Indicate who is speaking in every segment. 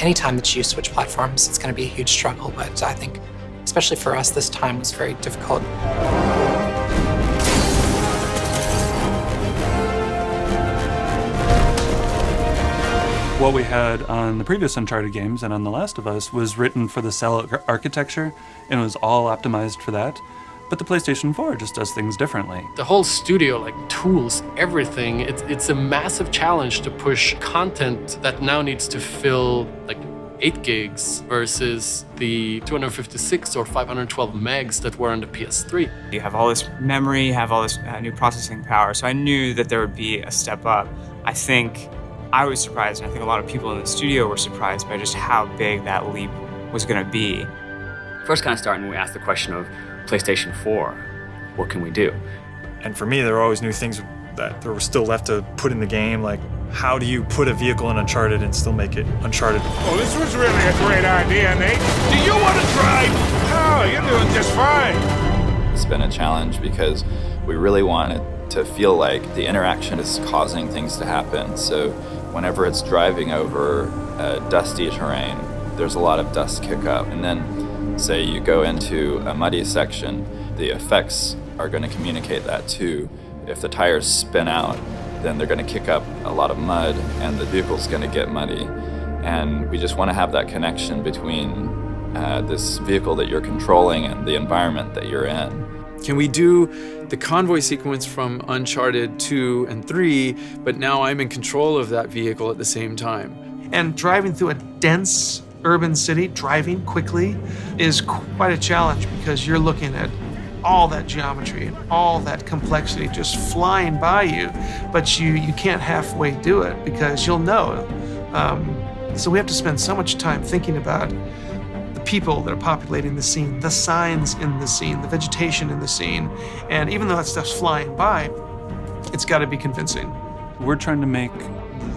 Speaker 1: anytime that you switch platforms, it's going to be a huge struggle. But I think, especially for us, this time was very difficult.
Speaker 2: What we had on the previous Uncharted games and on The Last of Us was written for the cell architecture, and it was all optimized for that. But the PlayStation 4 just does things differently.
Speaker 3: The whole studio, like tools, everything, it's a massive challenge to push content that now needs to fill like 8 gigs versus the 256 or 512 megs that were on the PS3.
Speaker 4: You have all this memory, you have all this new processing power, so I knew that there would be a step up. I think I was surprised, and I think a lot of people in the studio were surprised by just how big that leap was going to be.
Speaker 5: First kind of starting, we asked the question of PlayStation 4, what can we do?
Speaker 6: And for me, there were always new things that there were still left to put in the game, like how do you put a vehicle in Uncharted and still make it Uncharted?
Speaker 7: Oh, this was really a great idea, Nate. Do you want to drive? Oh, you're doing just fine.
Speaker 8: It's been a challenge because we really wanted to feel like the interaction is causing things to happen. So whenever it's driving over dusty terrain, there's a lot of dust kick up. And then say you go into a muddy section, the effects are going to communicate that too. If the tires spin out, then they're going to kick up a lot of mud and the vehicle's going to get muddy. And we just want to have that connection between this vehicle that you're controlling and the environment that you're in.
Speaker 9: Can we do the convoy sequence from Uncharted 2 and 3, but now I'm in control of that vehicle at the same time?
Speaker 10: And driving through a dense urban city, driving quickly, is quite a challenge because you're looking at all that geometry and all that complexity just flying by you, but you can't halfway do it because you'll know. So we have to spend so much time thinking about the people that are populating the scene, the signs in the scene, the vegetation in the scene, and even though that stuff's flying by, it's got to be convincing.
Speaker 2: We're trying to make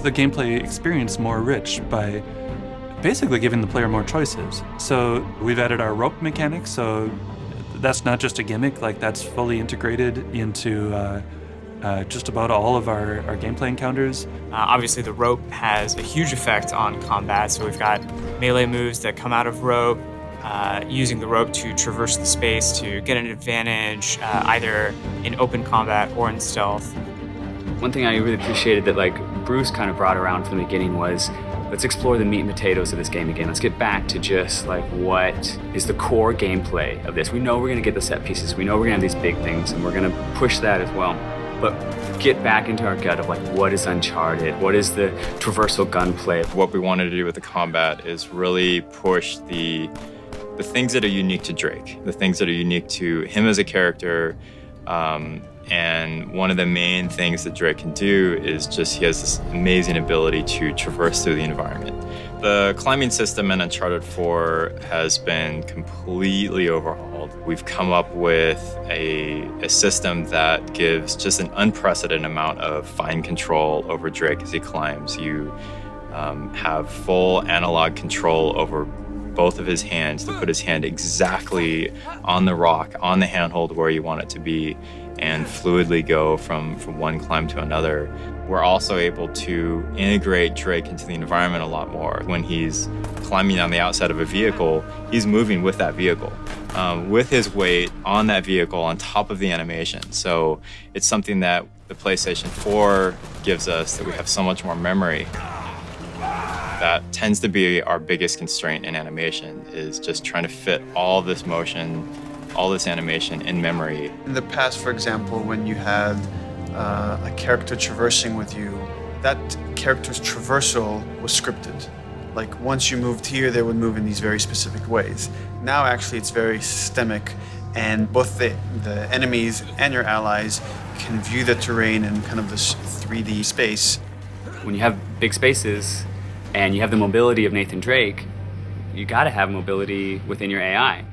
Speaker 2: the gameplay experience more rich by basically giving the player more choices. So we've added our rope mechanics, so that's not just a gimmick, like that's fully integrated into just about all of our gameplay encounters.
Speaker 4: Obviously the rope has a huge effect on combat, so we've got melee moves that come out of rope, using the rope to traverse the space to get an advantage, either in open combat or in stealth.
Speaker 5: One thing I really appreciated that like Bruce kind of brought around from the beginning was, let's explore the meat and potatoes of this game again. Let's get back to just like what is the core gameplay of this. We know we're gonna get the set pieces. We know we're gonna have these big things and we're gonna push that as well. But get back into our gut of like, what is Uncharted? What is the traversal gunplay?
Speaker 11: What we wanted to do with the combat is really push the things that are unique to Drake, the things that are unique to him as a character. And one of the main things that Drake can do is just he has this amazing ability to traverse through the environment. The climbing system in Uncharted 4 has been completely overhauled. We've come up with a system that gives just an unprecedented amount of fine control over Drake as he climbs. You have full analog control over both of his hands to put his hand exactly on the rock, on the handhold where you want it to be, and fluidly go from one climb to another. We're also able to integrate Drake into the environment a lot more. When he's climbing on the outside of a vehicle, he's moving with that vehicle, with his weight on that vehicle on top of the animation. So it's something that the PlayStation 4 gives us, that we have so much more memory. That tends to be our biggest constraint in animation, is just trying to fit all this motion, all this animation in memory.
Speaker 12: In the past, for example, when you had a character traversing with you, that character's traversal was scripted. Like once you moved here, they would move in these very specific ways. Now actually it's very systemic, and both the enemies and your allies can view the terrain in kind of this 3D space.
Speaker 5: When you have big spaces and you have the mobility of Nathan Drake, you gotta have mobility within your AI.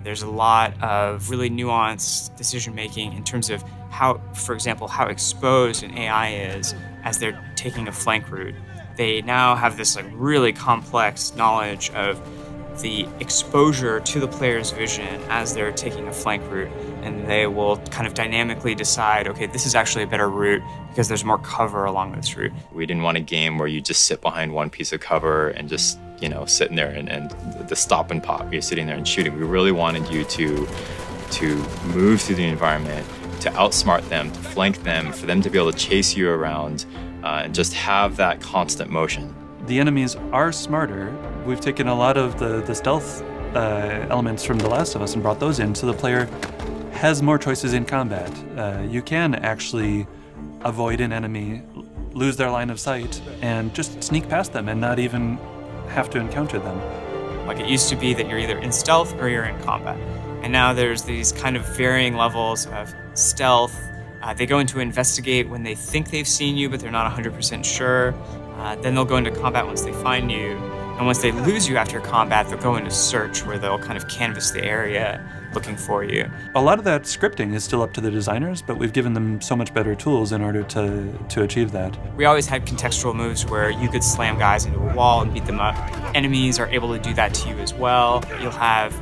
Speaker 4: There's a lot of really nuanced decision-making in terms of how, for example, how exposed an AI is as they're taking a flank route. They now have this like really complex knowledge of the exposure to the player's vision as they're taking a flank route, and they will kind of dynamically decide, okay, this is actually a better route because there's more cover along this route.
Speaker 11: We didn't want a game where you just sit behind one piece of cover and just sitting there and the stop and pop. You're sitting there and shooting. We really wanted you to move through the environment, to outsmart them, to flank them, for them to be able to chase you around and just have that constant motion.
Speaker 2: The enemies are smarter. We've taken a lot of the stealth elements from The Last of Us and brought those in, so the player has more choices in combat. You can actually avoid an enemy, lose their line of sight, and just sneak past them and not even have to encounter them.
Speaker 4: Like, it used to be that you're either in stealth or you're in combat. And now there's these kind of varying levels of stealth. They go into investigate when they think they've seen you, but they're not 100% sure. Then they'll go into combat once they find you. And once they lose you after combat, they'll go into search, where they'll kind of canvass the area looking for you.
Speaker 2: A lot of that scripting is still up to the designers, but we've given them so much better tools in order to achieve that.
Speaker 4: We always had contextual moves where you could slam guys into a wall and beat them up. Enemies are able to do that to you as well. You'll have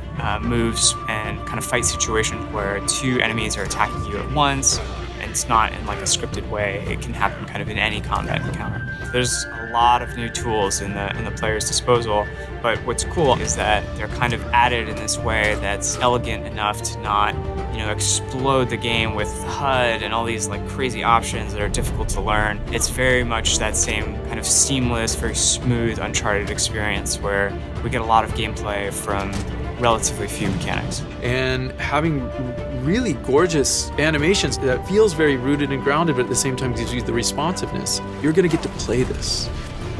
Speaker 4: moves and kind of fight situations where two enemies are attacking you at once, and it's not in like a scripted way. It can happen kind of in any combat encounter. There's a lot of new tools in the player's disposal, but what's cool is that they're kind of added in this way that's elegant enough to not, explode the game with HUD and all these like crazy options that are difficult to learn. It's very much that same kind of seamless, very smooth Uncharted experience where we get a lot of gameplay from relatively few mechanics.
Speaker 9: And having really gorgeous animations that feels very rooted and grounded, but at the same time gives you the responsiveness. You're gonna get to play this.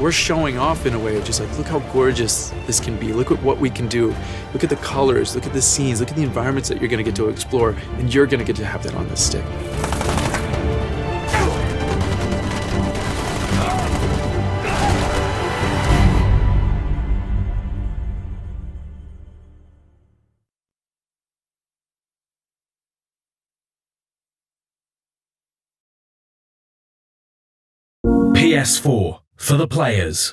Speaker 9: We're showing off in a way of just like, look how gorgeous this can be. Look at what we can do. Look at the colors, look at the scenes, look at the environments that you're gonna get to explore, and you're gonna get to have that on the stick.
Speaker 13: PS4 for the players.